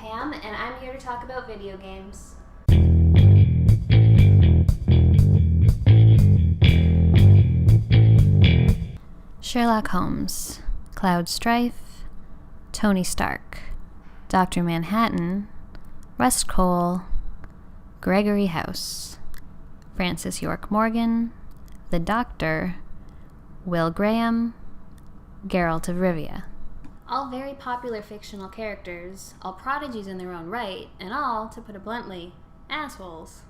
Pam, and I'm here to talk about video games. Sherlock Holmes, Cloud Strife, Tony Stark, Dr. Manhattan, Rust Cole, Gregory House, Francis York Morgan, The Doctor, Will Graham, Geralt of Rivia. All very popular fictional characters, all prodigies in their own right, and all, to put it bluntly, assholes.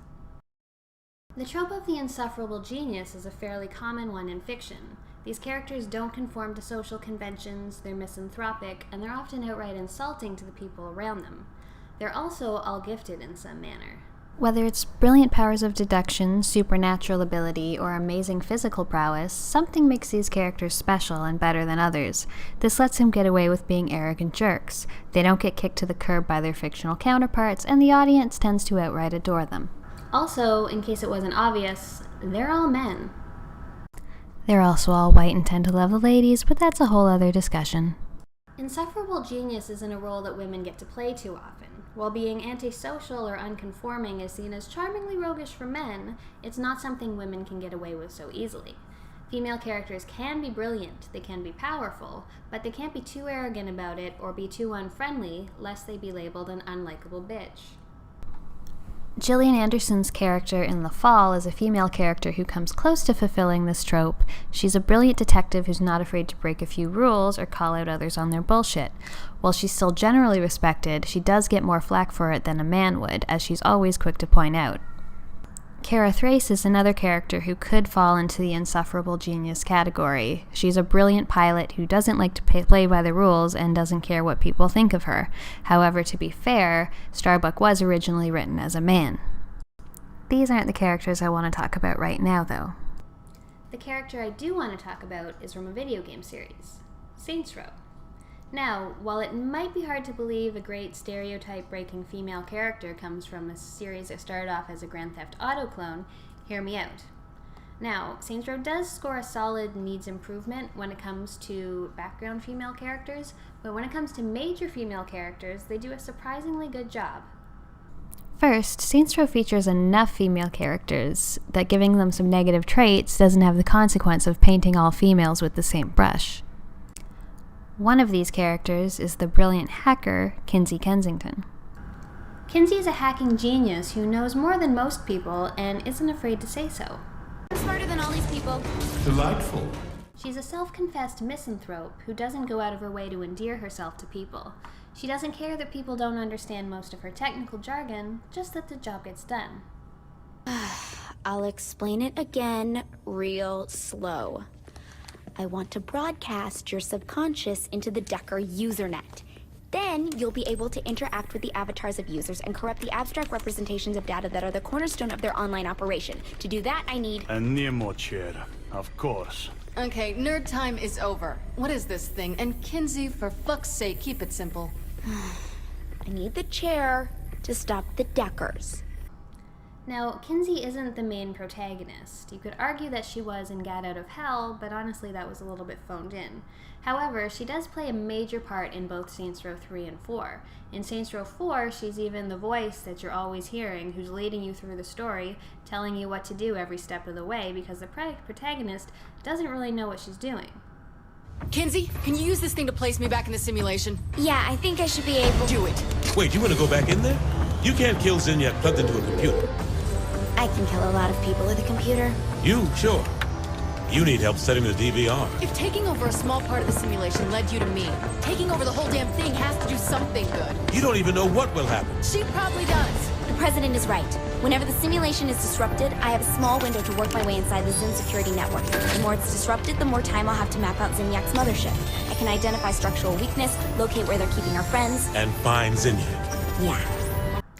The trope of the insufferable genius is a fairly common one in fiction. These characters don't conform to social conventions, they're misanthropic, and they're often outright insulting to the people around them. They're also all gifted in some manner. Whether it's brilliant powers of deduction, supernatural ability, or amazing physical prowess, something makes these characters special and better than others. This lets them get away with being arrogant jerks. They don't get kicked to the curb by their fictional counterparts, and the audience tends to outright adore them. Also, in case it wasn't obvious, they're all men. They're also all white and tend to love the ladies, but that's a whole other discussion. Insufferable genius isn't a role that women get to play too often. While being antisocial or unconforming is seen as charmingly roguish for men, it's not something women can get away with so easily. Female characters can be brilliant, they can be powerful, but they can't be too arrogant about it or be too unfriendly, lest they be labeled an unlikable bitch. Gillian Anderson's character in The Fall is a female character who comes close to fulfilling this trope. She's a brilliant detective who's not afraid to break a few rules or call out others on their bullshit. While she's still generally respected, she does get more flack for it than a man would, as she's always quick to point out. Kara Thrace is another character who could fall into the insufferable genius category. She's a brilliant pilot who doesn't like to play by the rules and doesn't care what people think of her. However, to be fair, Starbuck was originally written as a man. These aren't the characters I want to talk about right now, though. The character I do want to talk about is from a video game series, Saints Row. Now, while it might be hard to believe a great stereotype-breaking female character comes from a series that started off as a Grand Theft Auto clone, hear me out. Now, Saints Row does score a solid needs improvement when it comes to background female characters, but when it comes to major female characters, they do a surprisingly good job. First, Saints Row features enough female characters that giving them some negative traits doesn't have the consequence of painting all females with the same brush. One of these characters is the brilliant hacker, Kinzie Kensington. Kinzie is a hacking genius who knows more than most people and isn't afraid to say so. I'm smarter than all these people. Delightful. She's a self-confessed misanthrope who doesn't go out of her way to endear herself to people. She doesn't care that people don't understand most of her technical jargon, just that the job gets done. I'll explain it again real slow. I want to broadcast your subconscious into the Decker usernet. Then you'll be able to interact with the avatars of users and corrupt the abstract representations of data that are the cornerstone of their online operation. To do that, I need... A Nemochair, of course. Okay, nerd time is over. What is this thing? And Kinzie, for fuck's sake, keep it simple. I need the chair to stop the Deckers. Now, Kinzie isn't the main protagonist. You could argue that she was in Gat Out of Hell, but honestly that was a little bit phoned in. However, she does play a major part in both Saints Row 3 and 4. In Saints Row 4, she's even the voice that you're always hearing, who's leading you through the story, telling you what to do every step of the way, because the protagonist doesn't really know what she's doing. Kinzie, can you use this thing to place me back in the simulation? Yeah, I think I should be able... Do it. Wait, you want to go back in there? You can't kill Zinyak plugged into a computer. I can kill a lot of people with a computer. You? Sure. You need help setting the DVR. If taking over a small part of the simulation led you to me, taking over the whole damn thing has to do something good. You don't even know what will happen. She probably does. The president is right. Whenever the simulation is disrupted, I have a small window to work my way inside the Zin security network. The more it's disrupted, the more time I'll have to map out Zinyak's mothership. I can identify structural weakness, locate where they're keeping our friends. And find Zinyak. Yeah.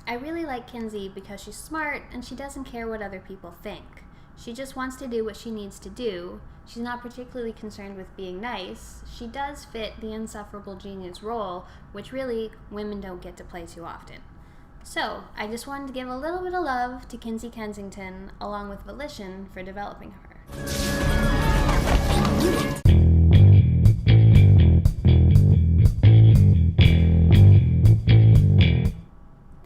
I really like Kinzie because she's smart and she doesn't care what other people think. She just wants to do what she needs to do. She's not particularly concerned with being nice. She does fit the insufferable genius role, which really women don't get to play too often. So, I just wanted to give a little bit of love to Kinzie Kensington, along with Volition, for developing her.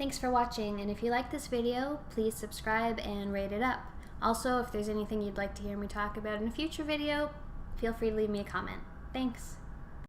Thanks for watching, and if you like this video, please subscribe and rate it up. Also, if there's anything you'd like to hear me talk about in a future video, feel free to leave me a comment. Thanks!